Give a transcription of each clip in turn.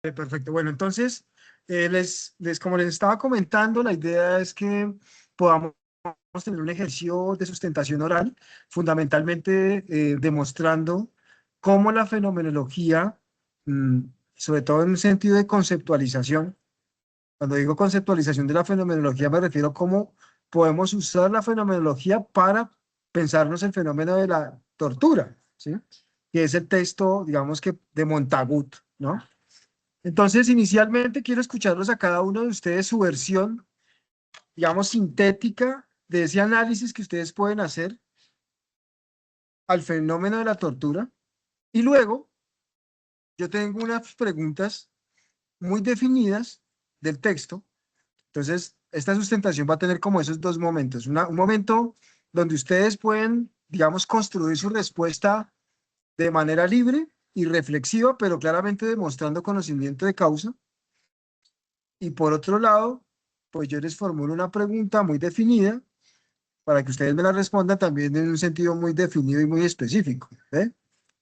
Perfecto. Bueno, entonces, como les estaba comentando, la idea es que podamos tener un ejercicio de sustentación oral, fundamentalmente demostrando cómo la fenomenología, mm, sobre todo en un sentido de conceptualización, cuando digo conceptualización de la fenomenología me refiero a cómo podemos usar la fenomenología para pensarnos el fenómeno de la tortura, ¿sí? Que es el texto, digamos que de Montagut, ¿no? Entonces, inicialmente quiero escucharlos a cada uno de ustedes su versión, digamos, sintética de ese análisis que ustedes pueden hacer al fenómeno de la tortura. Y luego, yo tengo unas preguntas muy definidas del texto. Entonces, esta sustentación va a tener como esos dos momentos. Un momento donde ustedes pueden, digamos, construir su respuesta de manera libre y reflexiva, pero claramente demostrando conocimiento de causa. Y por otro lado, pues yo les formulo una pregunta muy definida para que ustedes me la respondan también en un sentido muy definido y muy específico. ¿Eh?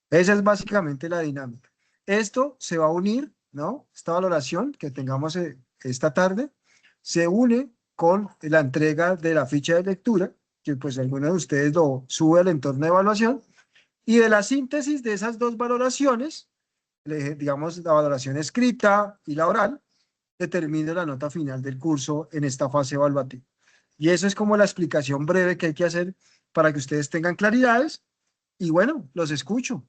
Esa es básicamente la dinámica. Esto se va a unir, ¿no? Esta valoración que tengamos esta tarde se une con la entrega de la ficha de lectura, que pues alguno de ustedes lo sube al entorno de evaluación, y de la síntesis de esas dos valoraciones, digamos la valoración escrita y la oral, determine la nota final del curso en esta fase evaluativa. Y eso es como la explicación breve que hay que hacer para que ustedes tengan claridades. Y bueno, los escucho.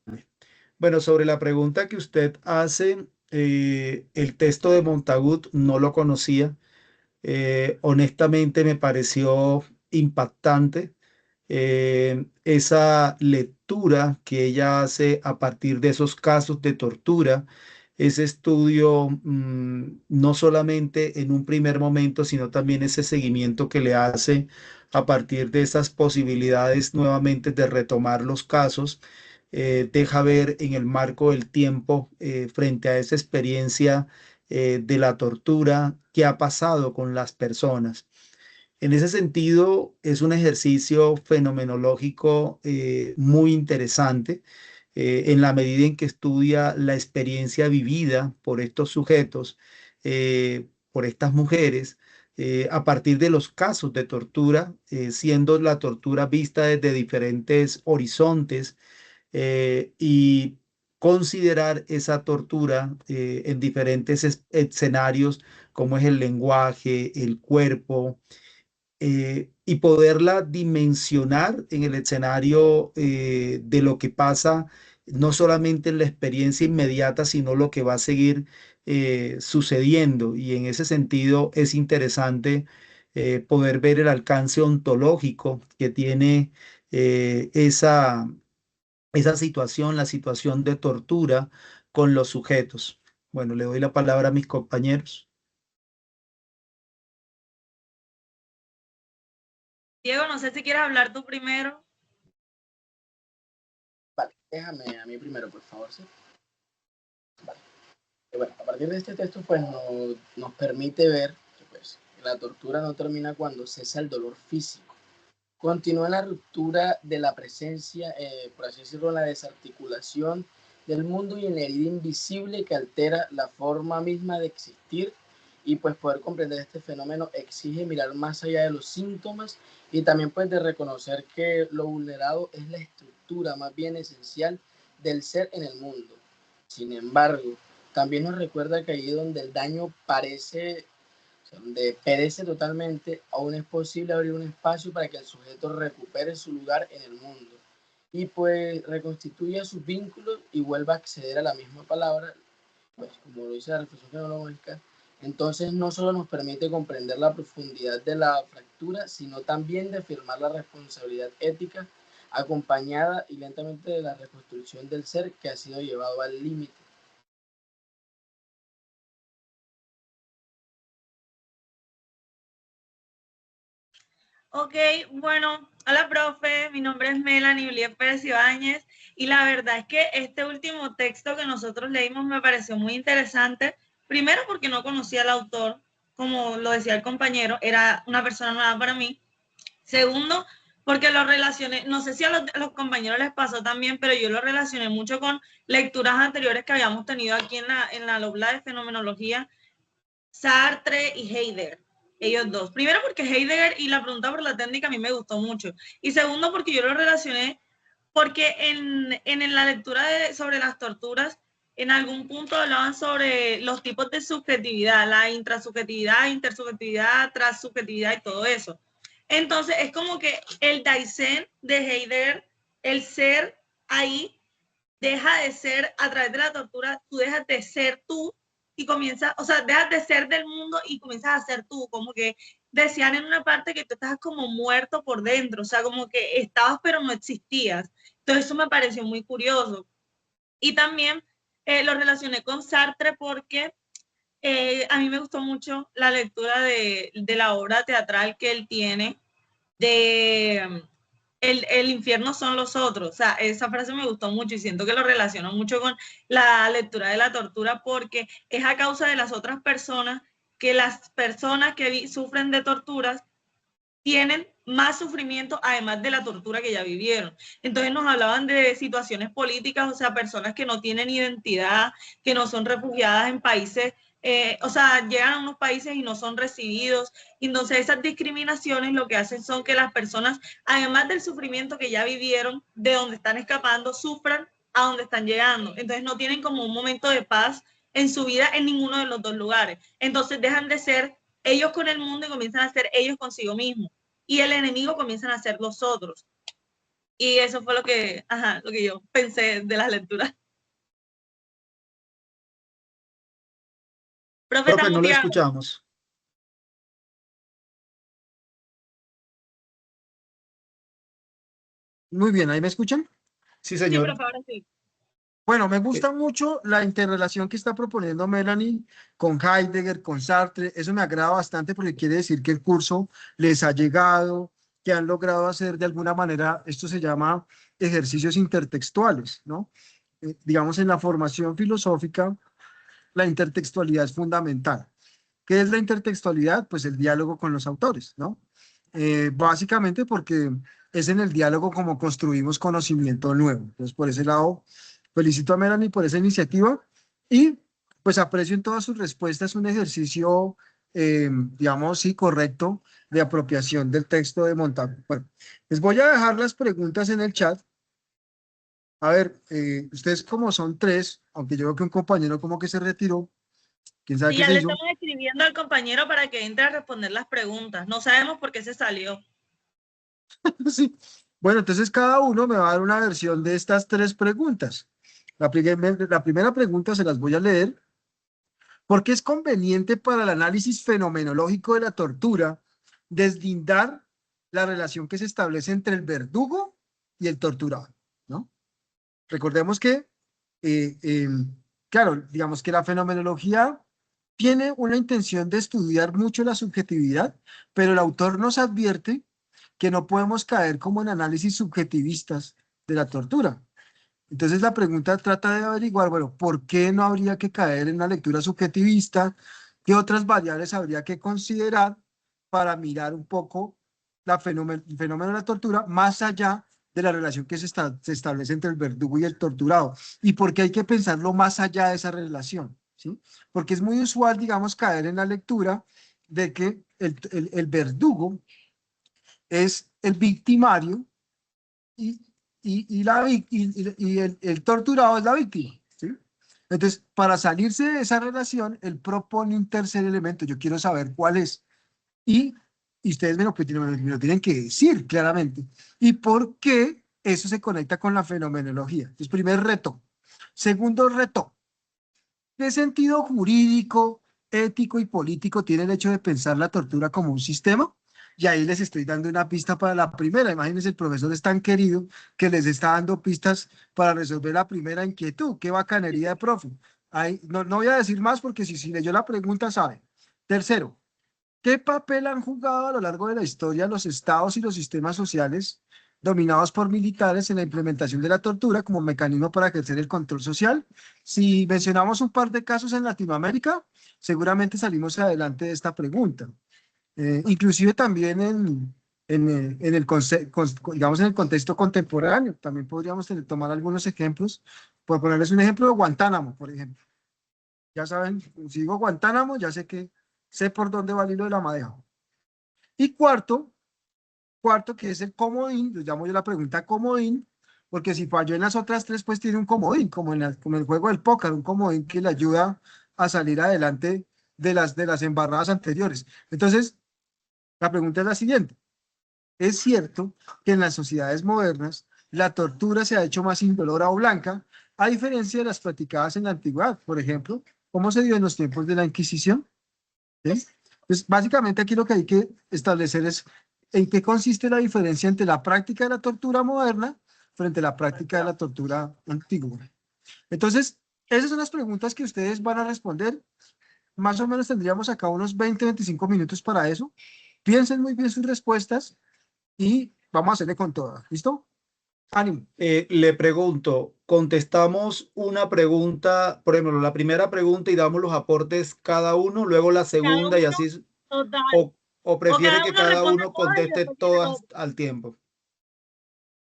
Bueno, sobre la pregunta que usted hace, el texto de Montagut no lo conocía. Honestamente me pareció impactante esa lectura que ella hace a partir de esos casos de tortura, ese estudio, no solamente en un primer momento, sino también ese seguimiento que le hace a partir de esas posibilidades nuevamente de retomar los casos. Deja ver en el marco del tiempo, frente a esa experiencia de la tortura, qué ha pasado con las personas. En ese sentido, es un ejercicio fenomenológico muy interesante, en la medida en que estudia la experiencia vivida por estos sujetos, por estas mujeres, a partir de los casos de tortura, siendo la tortura vista desde diferentes horizontes, y considerar esa tortura en diferentes escenarios, como es el lenguaje, el cuerpo, y poderla dimensionar en el escenario de lo que pasa, no solamente en la experiencia inmediata, sino lo que va a seguir sucediendo. Y en ese sentido es interesante poder ver el alcance ontológico que tiene esa situación, la situación de tortura con los sujetos. Bueno, le doy la palabra a mis compañeros. Diego, no sé si quieres hablar tú primero. Vale, déjame a mí primero, por favor, ¿sí? Vale. Bueno, a partir de este texto, pues nos permite ver que pues, la tortura no termina cuando cesa el dolor físico. Continúa la ruptura de la presencia, por así decirlo, la desarticulación del mundo y en la herida invisible que altera la forma misma de existir. Y pues poder comprender este fenómeno exige mirar más allá de los síntomas y también pues de reconocer que lo vulnerado es la estructura más bien esencial del ser en el mundo. Sin embargo, también nos recuerda que allí donde el daño parece, o sea, donde perece totalmente, aún es posible abrir un espacio para que el sujeto recupere su lugar en el mundo y pues reconstituya sus vínculos y vuelva a acceder a la misma palabra, pues como lo dice la reflexión fenomenológica. Entonces no solo nos permite comprender la profundidad de la fractura, sino también de afirmar la responsabilidad ética acompañada y lentamente de la reconstrucción del ser que ha sido llevado al límite. Ok, bueno, hola profe, mi nombre es Melanie Uliet Pérez Ibáñez y la verdad es que este último texto que nosotros leímos me pareció muy interesante, primero porque no conocía al autor, como lo decía el compañero, era una persona nueva para mí. Segundo, porque lo relacioné, no sé si a los compañeros les pasó también, pero yo lo relacioné mucho con lecturas anteriores que habíamos tenido aquí en la aula de fenomenología, Sartre y Heidegger, ellos dos. Primero porque Heidegger y la pregunta por la técnica a mí me gustó mucho, y segundo porque yo lo relacioné porque en la lectura sobre las torturas, en algún punto hablaban sobre los tipos de subjetividad, la intrasubjetividad, intersubjetividad, transsubjetividad y todo eso. Entonces, es como que el Dasein de Heidegger, el ser ahí, deja de ser, a través de la tortura, tú dejas de ser tú y comienzas, o sea, dejas de ser del mundo y comienzas a ser tú, como que decían en una parte que tú estás como muerto por dentro, o sea, como que estabas pero no existías. Entonces eso me pareció muy curioso. Y también lo relacioné con Sartre porque a mí me gustó mucho la lectura de la obra teatral que él tiene de el infierno son los otros. O sea, esa frase me gustó mucho y siento que lo relaciono mucho con la lectura de la tortura porque es a causa de las otras personas que las personas que sufren de torturas tienen más sufrimiento además de la tortura que ya vivieron. Entonces nos hablaban de situaciones políticas, o sea, personas que no tienen identidad, que no son refugiadas en países, o sea, llegan a unos países y no son recibidos. Entonces esas discriminaciones lo que hacen son que las personas, además del sufrimiento que ya vivieron, de donde están escapando, sufran a donde están llegando. Entonces no tienen como un momento de paz en su vida en ninguno de los dos lugares. Entonces dejan de ser ellos con el mundo y comienzan a ser ellos consigo mismos. Y el enemigo comienzan a ser los otros. Y eso fue lo que yo pensé de las lecturas. Profe, Profe, está no lo muteado. escuchamos. Muy bien, ¿ahí me escuchan? Sí, Sí, señor. profe, ahora sí. Bueno, me Eh, gusta mucho la interrelación que está proponiendo Melanie con Heidegger, con Sartre. Eso me agrada bastante porque quiere decir que el curso les ha llegado, que han logrado hacer de alguna manera, esto se llama ejercicios intertextuales, ¿no? Digamos, en la formación filosófica, la intertextualidad es fundamental. ¿Qué es la intertextualidad? Pues el diálogo con los autores, ¿no? Básicamente porque es en el diálogo como construimos conocimiento nuevo. Entonces, por ese lado, felicito a Melanie por esa iniciativa y pues aprecio en todas sus respuestas un ejercicio, digamos, sí, correcto de apropiación del texto de Montagu. Bueno, les voy a dejar las preguntas en el chat. A ver, ustedes como son tres, aunque yo veo que un compañero como que se retiró, quién sabe Sí, qué ya se le hizo. estamos escribiendo al compañero para que entre a responder las preguntas. No sabemos por qué se salió. Sí. Bueno, entonces cada uno me va a dar una versión de estas tres preguntas. La primera pregunta se las voy a leer. ¿Por qué es conveniente para el análisis fenomenológico de la tortura deslindar la relación que se establece entre el verdugo y el torturado? ¿No? Recordemos que, eh, eh, claro, digamos que la fenomenología tiene una intención de estudiar mucho la subjetividad, pero el autor nos advierte que no podemos caer como en análisis subjetivistas de la tortura. Entonces la pregunta trata de averiguar, bueno, ¿por qué no habría que caer en una lectura subjetivista? ¿Qué otras variables habría que considerar para mirar un poco el fenómeno de la tortura más allá de la relación que se establece entre el verdugo y el torturado? ¿Y por qué hay que pensarlo más allá de esa relación? ¿Sí? Porque es muy usual, digamos, caer en la lectura de que el verdugo es el victimario y, y el torturado es la víctima, ¿sí? Entonces, para salirse de esa relación, él propone un tercer elemento. Yo quiero saber cuál es. Y, y ustedes me lo tienen que decir claramente. ¿Y por qué eso se conecta con la fenomenología? Entonces, primer reto. Segundo reto. ¿Qué sentido jurídico, ético y político tiene el hecho de pensar la tortura como un sistema? Y ahí les estoy dando una pista para la primera. Imagínense, el profesor es tan querido que les está dando pistas para resolver la primera inquietud. Qué bacanería de profe. Ahí, no voy a decir más porque si leyó la pregunta sabe. Tercero, ¿qué papel han jugado a lo largo de la historia los estados y los sistemas sociales dominados por militares en la implementación de la tortura como mecanismo para ejercer el control social? Si mencionamos un par de casos en Latinoamérica, seguramente salimos adelante de esta pregunta. Inclusive también digamos, en el contexto contemporáneo. También podríamos tomar algunos ejemplos. Por ponerles un ejemplo, Guantánamo, por ejemplo. Ya saben, si digo Guantánamo, ya sé por dónde va el hilo de la madeja. Y cuarto, que es el comodín, lo llamo yo la pregunta comodín, porque si falló en las otras tres, pues tiene un comodín, como el juego del póker, un comodín que le ayuda a salir adelante de las embarradas anteriores. Entonces, la pregunta es la siguiente. ¿Es cierto que en las sociedades modernas la tortura se ha hecho más indolora o blanca, a diferencia de las practicadas en la antigüedad? Por ejemplo, ¿cómo se dio en los tiempos de la Inquisición? ¿Sí? Pues básicamente aquí lo que hay que establecer es en qué consiste la diferencia entre la práctica de la tortura moderna frente a la práctica de la tortura antigua. Entonces, esas son las preguntas que ustedes van a responder. Más o menos tendríamos acá unos 20-25 minutos para eso. Piensen muy bien sus respuestas y vamos a hacerle con todas. ¿Listo? Ánimo. Le pregunto, contestamos una pregunta, por ejemplo, la primera pregunta y damos los aportes cada uno, luego la segunda y así, Total. o prefiere cada que uno cada responde uno todas y conteste después todas al tiempo.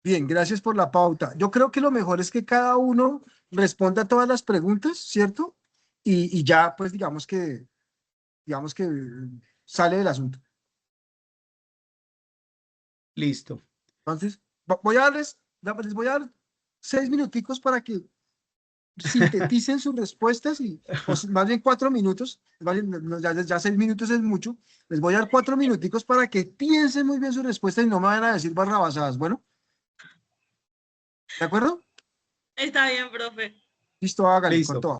Bien, gracias por la pauta. Yo creo que lo mejor es que cada uno responda a todas las preguntas, ¿cierto? Y ya, pues digamos que sale del asunto. Listo. Entonces, les voy a dar 6 minuticos para que sinteticen sus respuestas más bien 4 minutos. Ya 6 minutos es mucho. Les voy a dar 4 minuticos para que piensen muy bien su respuesta y no me vayan a decir barrabasadas. Bueno, ¿de acuerdo? está bien, profe. Listo, hágale con Listo. todo.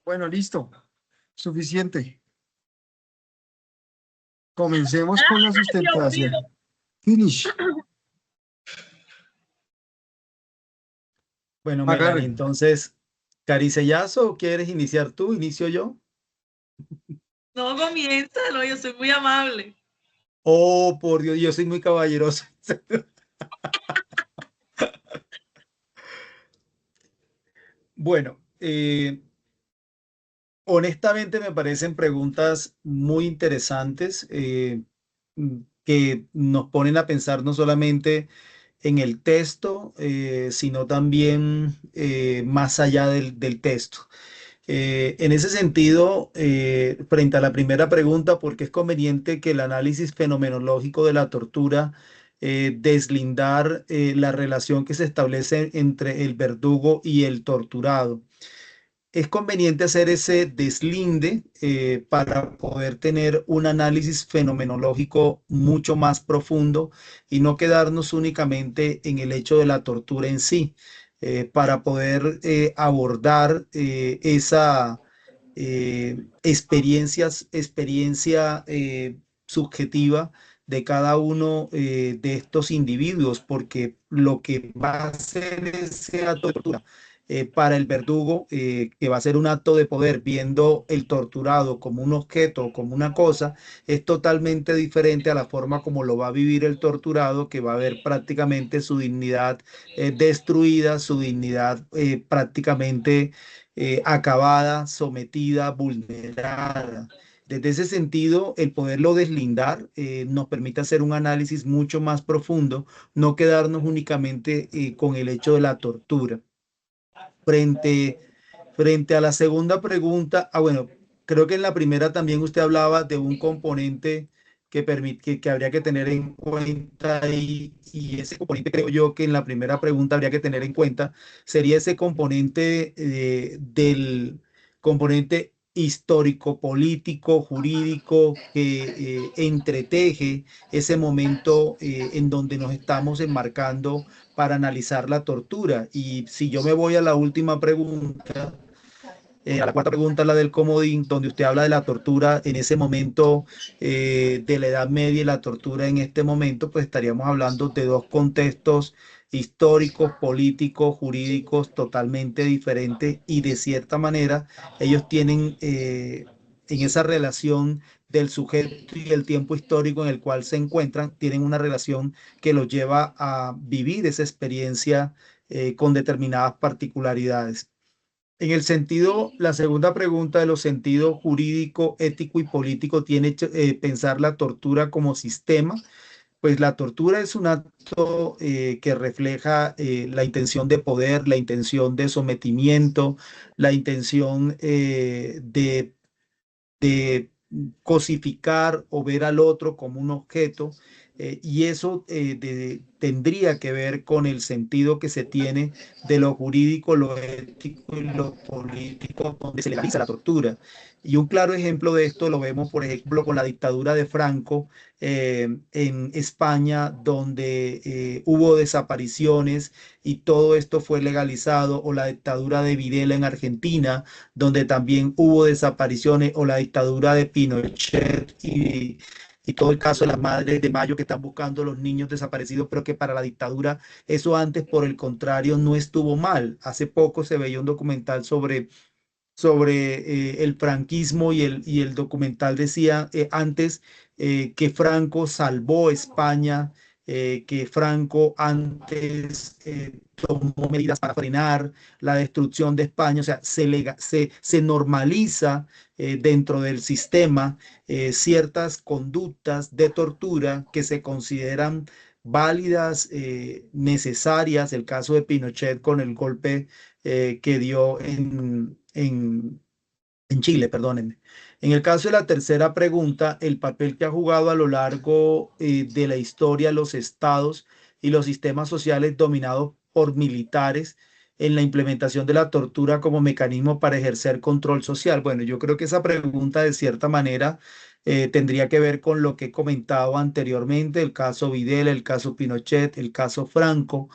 Bueno, listo. Suficiente. Comencemos con la Dios mío. sustentación. Finish. Bueno, Melanie, Agarren. entonces, ¿caricellazo o quieres iniciar tú? ¿Inicio yo? No, comiénzalo, yo soy muy amable. Oh, por Dios, yo soy muy caballeroso. Bueno, honestamente me parecen preguntas muy interesantes que nos ponen a pensar no solamente en el texto, sino también más allá del texto. En ese sentido, frente a la primera pregunta, ¿por qué es conveniente que el análisis fenomenológico de la tortura deslindar la relación que se establece entre el verdugo y el torturado? Es conveniente hacer ese deslinde para poder tener un análisis fenomenológico mucho más profundo y no quedarnos únicamente en el hecho de la tortura en sí, para poder abordar esa experiencia subjetiva de cada uno de estos individuos, porque lo que va a hacer ese acto de tortura para el verdugo, que va a ser un acto de poder, viendo el torturado como un objeto, como una cosa, es totalmente diferente a la forma como lo va a vivir el torturado, que va a ver prácticamente su dignidad destruida, su dignidad prácticamente acabada, sometida, vulnerada. Desde ese sentido, el poderlo deslindar nos permite hacer un análisis mucho más profundo, no quedarnos únicamente con el hecho de la tortura. Frente a la segunda pregunta, bueno, creo que en la primera también usted hablaba de un componente que habría que tener en cuenta y ese componente creo yo que en la primera pregunta habría que tener en cuenta sería ese componente del componente histórico, político, jurídico que entreteje ese momento en donde nos estamos enmarcando para analizar la tortura. Y si yo me voy a la última pregunta, a la cuarta pregunta, la del comodín, donde usted habla de la tortura en ese momento de la Edad Media y la tortura en este momento, pues estaríamos hablando de dos contextos históricos, políticos, jurídicos totalmente diferentes y de cierta manera ellos tienen en esa relación del sujeto y el tiempo histórico en el cual se encuentran, tienen una relación que los lleva a vivir esa experiencia con determinadas particularidades. En el sentido, la segunda pregunta de los sentidos jurídico, ético y político tiene pensar la tortura como sistema. Pues la tortura es un acto que refleja la intención de poder, la intención de sometimiento, la intención de cosificar o ver al otro como un objeto, y eso tendría que ver con el sentido que se tiene de lo jurídico, lo ético y lo político, donde se legaliza la tortura. Y un claro ejemplo de esto lo vemos, por ejemplo, con la dictadura de Franco en España, donde hubo desapariciones y todo esto fue legalizado, o la dictadura de Videla en Argentina, donde también hubo desapariciones, o la dictadura de Pinochet y todo el caso de las madres de Mayo que están buscando a los niños desaparecidos, pero que para la dictadura eso antes, por el contrario, no estuvo mal. Hace poco se veía un documental sobre el franquismo, y el documental decía antes que Franco salvó España, que Franco antes tomó medidas para frenar la destrucción de España. O sea, se normaliza dentro del sistema ciertas conductas de tortura que se consideran válidas, necesarias. El caso de Pinochet con el golpe que dio en Chile, perdónenme. En el caso de la tercera pregunta, el papel que ha jugado a lo largo de la historia los estados y los sistemas sociales dominados por militares en la implementación de la tortura como mecanismo para ejercer control social. Bueno, yo creo que esa pregunta de cierta manera tendría que ver con lo que he comentado anteriormente, el caso Videla, el caso Pinochet, el caso Franco,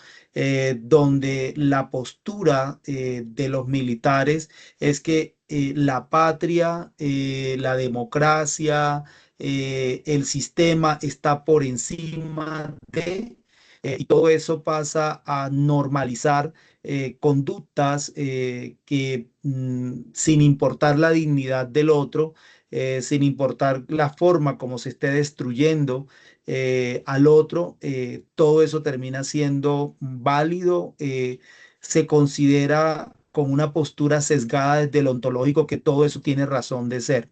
donde la postura de los militares es que la patria, la democracia, el sistema está por encima de, y todo eso pasa a normalizar conductas que sin importar la dignidad del otro, sin importar la forma como se esté destruyendo al otro, todo eso termina siendo válido. Se considera con una postura sesgada desde lo ontológico que todo eso tiene razón de ser.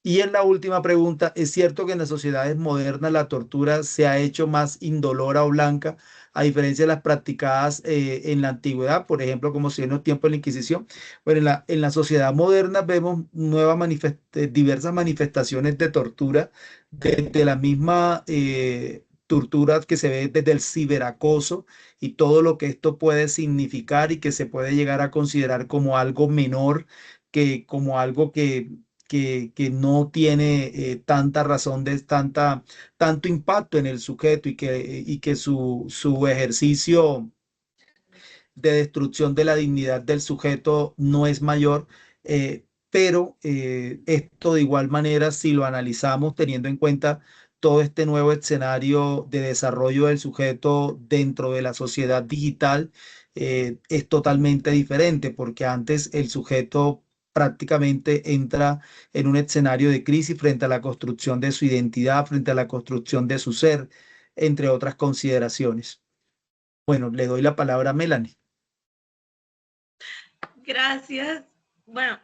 Y en la última pregunta, ¿es cierto que en las sociedades modernas la tortura se ha hecho más indolora o blanca, a diferencia de las practicadas en la antigüedad, por ejemplo, como si en los tiempos de la Inquisición? Bueno, en la sociedad moderna vemos diversas manifestaciones de tortura, desde la misma tortura que se ve desde el ciberacoso y todo lo que esto puede significar, y que se puede llegar a considerar como algo menor, que como algo que no tiene tanta razón tanto impacto en el sujeto, y que su ejercicio de destrucción de la dignidad del sujeto no es mayor. Pero esto de igual manera, si lo analizamos teniendo en cuenta todo este nuevo escenario de desarrollo del sujeto dentro de la sociedad digital, es totalmente diferente, porque antes el sujeto prácticamente entra en un escenario de crisis frente a la construcción de su identidad, frente a la construcción de su ser, entre otras consideraciones. Bueno, le doy la palabra a Melanie. Gracias. Bueno,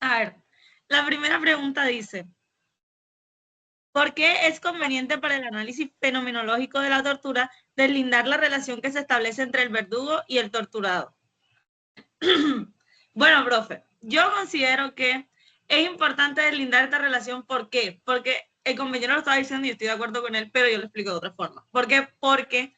a ver, la primera pregunta dice, ¿por qué es conveniente para el análisis fenomenológico de la tortura deslindar la relación que se establece entre el verdugo y el torturado? Bueno, profe, yo considero que es importante deslindar esta relación. ¿Por qué? Porque el compañero lo estaba diciendo y estoy de acuerdo con él, pero yo lo explico de otra forma. ¿Por qué? Porque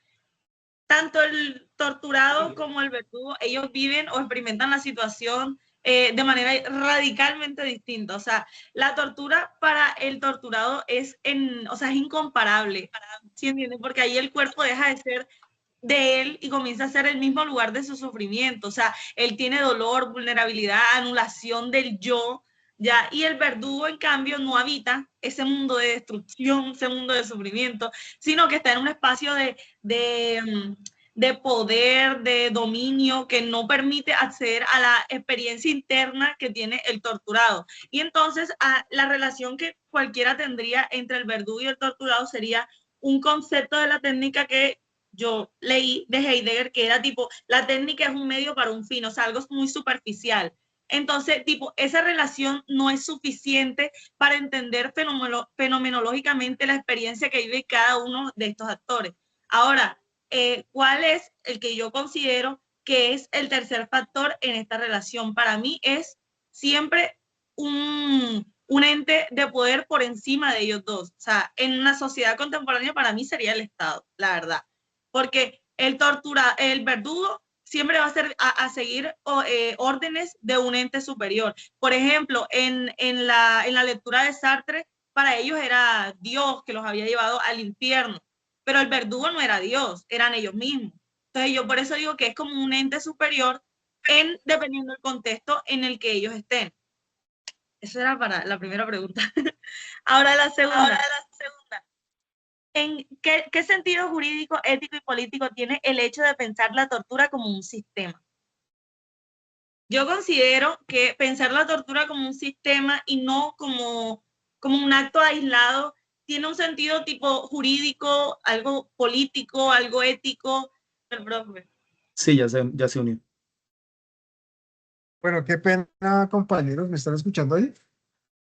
tanto el torturado como el verdugo, ellos viven o experimentan la situación de manera radicalmente distinta. O sea, la tortura para el torturado es incomparable, ¿sí entienden? Porque ahí el cuerpo deja de ser de él y comienza a ser el mismo lugar de su sufrimiento. O sea, él tiene dolor, vulnerabilidad, anulación del yo, ¿ya? Y el verdugo, en cambio, no habita ese mundo de destrucción, ese mundo de sufrimiento, sino que está en un espacio de poder, de dominio, que no permite acceder a la experiencia interna que tiene el torturado. Y entonces, la relación que cualquiera tendría entre el verdugo y el torturado sería un concepto de la técnica que yo leí de Heidegger que era tipo, la técnica es un medio para un fin, o sea, algo muy superficial. Entonces, tipo, esa relación no es suficiente para entender fenomenológicamente la experiencia que vive cada uno de estos actores. Ahora, ¿cuál es el que yo considero que es el tercer factor en esta relación? Para mí es siempre un ente de poder por encima de ellos dos. O sea, en una sociedad contemporánea para mí sería el Estado, la verdad. Porque el verdugo siempre va a, a seguir órdenes de un ente superior. Por ejemplo, en la lectura de Sartre, para ellos era Dios que los había llevado al infierno, pero el verdugo no era Dios, eran ellos mismos. Entonces yo por eso digo que es como un ente superior dependiendo del contexto en el que ellos estén. Eso era para la primera pregunta. Ahora la segunda. ¿En qué sentido jurídico, ético y político tiene el hecho de pensar la tortura como un sistema? Yo considero que pensar la tortura como un sistema y no como un acto aislado tiene un sentido tipo jurídico, algo político, algo ético. El profe. Sí, ya se unió. Bueno, qué pena, compañeros, ¿me están escuchando ahí?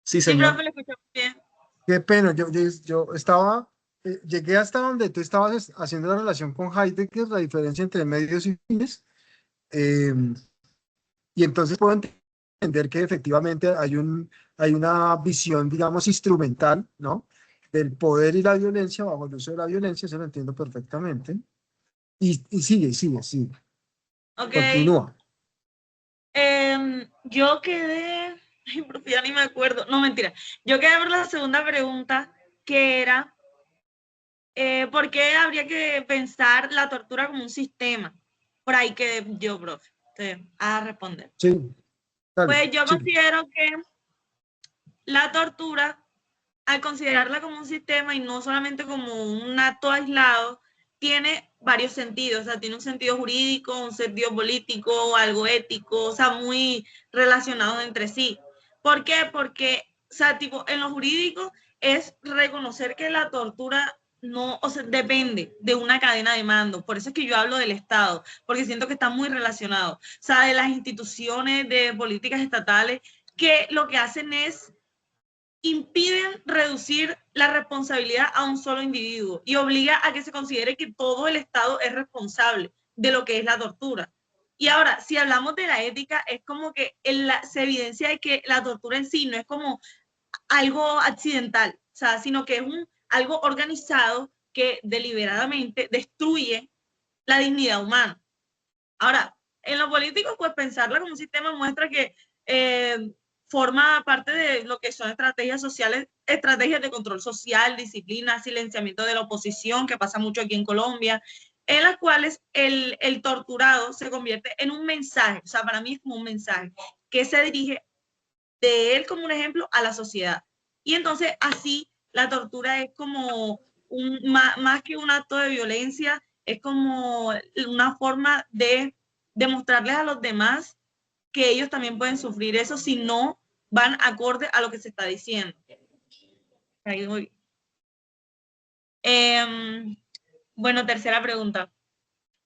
Sí, Sí, señor. profe, lo escuchamos bien. Qué pena, yo estaba, llegué hasta donde tú estabas haciendo la relación con Heidegger, la diferencia entre medios y fines, eh, y entonces puedo entender que efectivamente hay una visión, digamos, instrumental, ¿no? Del poder y la violencia, bajo el uso de la violencia, eso lo entiendo perfectamente. Y sigue, Ok. continúa. Yo quedé, ay, profe, ya ni me acuerdo, no, mentira, yo quedé por la segunda pregunta, que era, ¿por qué habría que pensar la tortura como un sistema? Por ahí quedé yo, profe, a responder. Sí, dale, Pues yo sí. considero que la tortura, al considerarla como un sistema y no solamente como un acto aislado, tiene varios sentidos, o sea, tiene un sentido jurídico, un sentido político, algo ético, o sea, muy relacionados entre sí. ¿Por qué? Porque, o sea, tipo, en lo jurídico es reconocer que la tortura no, o sea, depende de una cadena de mando. Por eso es que yo hablo del Estado, porque siento que está muy relacionado. O sea, de las instituciones, de políticas estatales, que lo que hacen es impiden reducir la responsabilidad a un solo individuo y obliga a que se considere que todo el Estado es responsable de lo que es la tortura. Y ahora, si hablamos de la ética, es como que se evidencia de que la tortura en sí no es como algo accidental, o sea, sino que es algo organizado que deliberadamente destruye la dignidad humana. Ahora, en lo político, pues pensarla como un sistema muestra que forma parte de lo que son estrategias sociales, estrategias de control social, disciplina, silenciamiento de la oposición, que pasa mucho aquí en Colombia, en las cuales el torturado se convierte en un mensaje, o sea, para mí es como un mensaje, que se dirige de él como un ejemplo a la sociedad. Y entonces así la tortura es como más que un acto de violencia, es como una forma de demostrarles a los demás que ellos también pueden sufrir eso si no van acorde a lo que se está diciendo. Ahí voy. Bueno, tercera pregunta.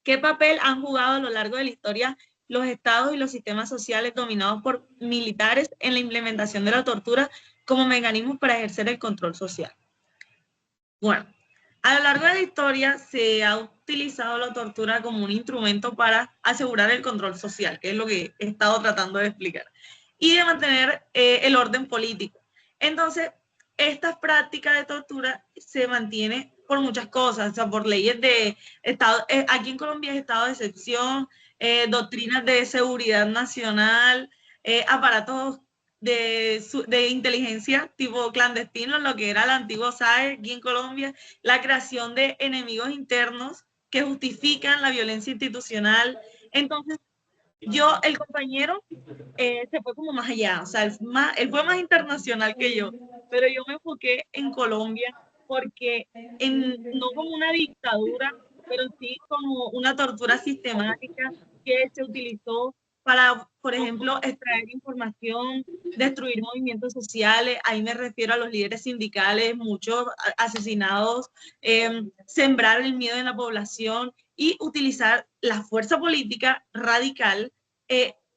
¿Qué papel han jugado a lo largo de la historia los estados y los sistemas sociales dominados por militares en la implementación de la tortura como mecanismos para ejercer el control social? Bueno, a lo largo de la historia se ha utilizado la tortura como un instrumento para asegurar el control social, que es lo que he estado tratando de explicar, y de mantener el orden político. Entonces, esta práctica de tortura se mantiene por muchas cosas, o sea, por leyes de estado, aquí en Colombia es estado de excepción, doctrinas de seguridad nacional, aparatos de inteligencia tipo clandestino, lo que era el antiguo SAE aquí en Colombia, la creación de enemigos internos que justifican la violencia institucional. Entonces, el compañero se fue como más allá, o sea, él fue más internacional que yo, pero yo me enfoqué en Colombia porque no como una dictadura, pero sí como una tortura sistemática que se utilizó para, por ejemplo, extraer información, destruir movimientos sociales. Ahí me refiero a los líderes sindicales, muchos asesinados, sembrar el miedo en la población y utilizar la fuerza política radical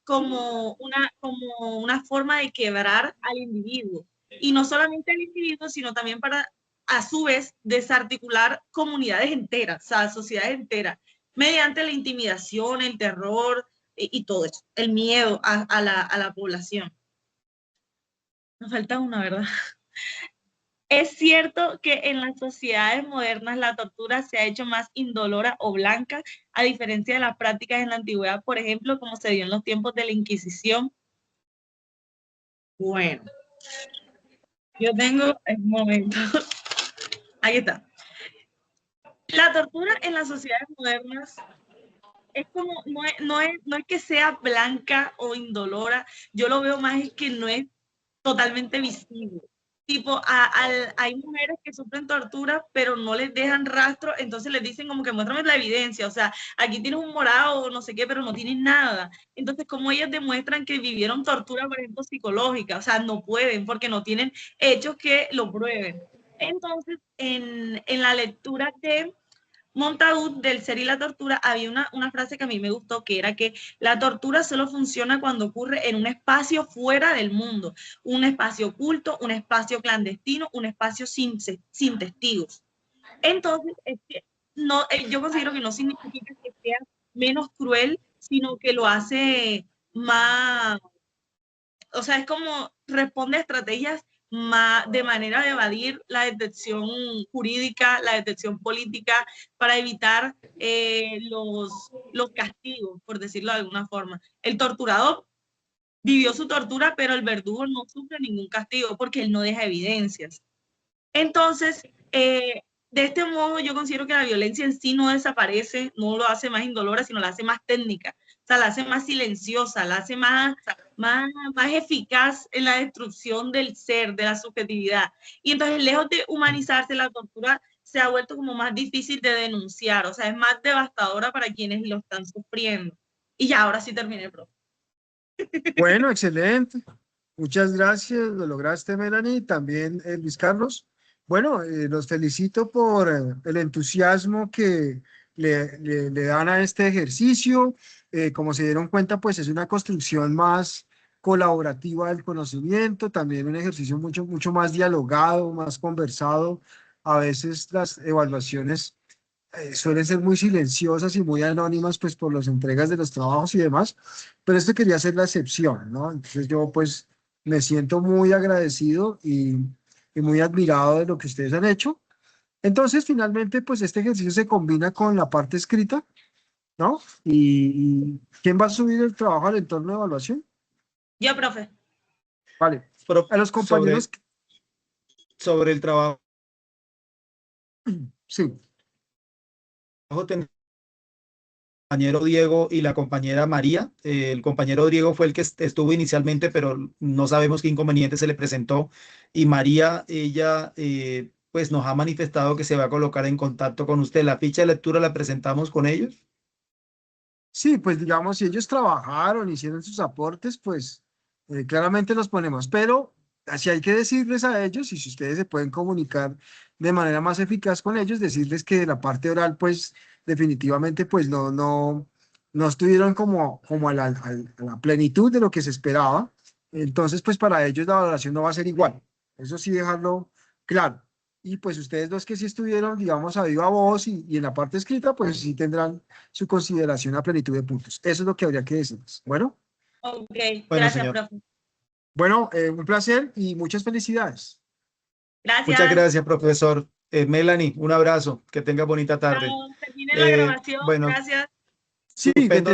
como una forma de quebrar al individuo. Y no solamente al individuo, sino también para, a su vez, desarticular comunidades enteras, o sea, sociedades enteras, mediante la intimidación, el terror y todo eso, el miedo a la población. Nos falta una, ¿verdad? Es cierto que en las sociedades modernas la tortura se ha hecho más indolora o blanca, a diferencia de las prácticas en la antigüedad, por ejemplo, como se dio en los tiempos de la Inquisición. Bueno, yo tengo un momento. Ahí está. La tortura en las sociedades modernas es como, no es que sea blanca o indolora, yo lo veo más es que no es totalmente visible. Tipo, hay mujeres que sufren tortura, pero no les dejan rastro, entonces les dicen como que muéstrame la evidencia, o sea, aquí tienes un morado o no sé qué, pero no tienes nada. Entonces, ¿cómo ellas demuestran que vivieron tortura, por ejemplo, psicológica? O sea, no pueden porque no tienen hechos que lo prueben. Entonces, en la lectura de Montagut del Ser y la Tortura había una frase que a mí me gustó, que era que la tortura solo funciona cuando ocurre en un espacio fuera del mundo, un espacio oculto, un espacio clandestino, un espacio sin testigos. Entonces, es que no, yo considero que no significa que sea menos cruel, sino que lo hace más, o sea, es como responde a estrategias de manera de evadir la detección jurídica, la detección política, para evitar los castigos, por decirlo de alguna forma. El torturador vivió su tortura, pero el verdugo no sufre ningún castigo porque él no deja evidencias. Entonces, de este modo yo considero que la violencia en sí no desaparece, no lo hace más indolora, sino la hace más técnica, o sea, la hace más silenciosa, la hace más eficaz en la destrucción del ser, de la subjetividad. Y entonces, lejos de humanizarse, la tortura se ha vuelto como más difícil de denunciar, o sea, es más devastadora para quienes lo están sufriendo. Y ya, ahora sí terminé, profe. Bueno, excelente. Muchas gracias, lo lograste, Melanie, también Luis Carlos. Bueno, los felicito por el entusiasmo que le dan a este ejercicio. Como se dieron cuenta, pues es una construcción más colaborativa del conocimiento, también un ejercicio mucho más dialogado, más conversado. A veces las evaluaciones suelen ser muy silenciosas y muy anónimas, pues por las entregas de los trabajos y demás, pero esto quería ser la excepción, ¿no? Entonces yo pues me siento muy agradecido y muy admirado de lo que ustedes han hecho. Entonces finalmente pues este ejercicio se combina con la parte escrita, ¿no? ¿Y quién va a subir el trabajo al entorno de evaluación? Yo, profe. Vale, a los compañeros... Sobre el trabajo. Sí. El compañero Diego y la compañera María. El compañero Diego fue el que estuvo inicialmente, pero no sabemos qué inconveniente se le presentó. Y María, ella pues nos ha manifestado que se va a colocar en contacto con usted. La ficha de lectura la presentamos con ellos. Sí, pues digamos, si ellos trabajaron, hicieron sus aportes, pues claramente los ponemos, pero así hay que decirles a ellos, y si ustedes se pueden comunicar de manera más eficaz con ellos, decirles que la parte oral, pues definitivamente, pues no estuvieron como a la plenitud de lo que se esperaba. Entonces, pues para ellos la valoración no va a ser igual. Eso sí, dejarlo claro. Y pues ustedes los que sí estuvieron, digamos, a viva voz y en la parte escrita, pues sí tendrán su consideración a plenitud de puntos. Eso es lo que habría que decirles. Bueno. Ok, Bueno, gracias, señor. profe. Bueno, un placer y muchas felicidades. Gracias. Muchas gracias, profesor. Melanie, un abrazo. Que tenga bonita tarde. Chao, termine la grabación. Bueno, Gracias. Sí, suspendo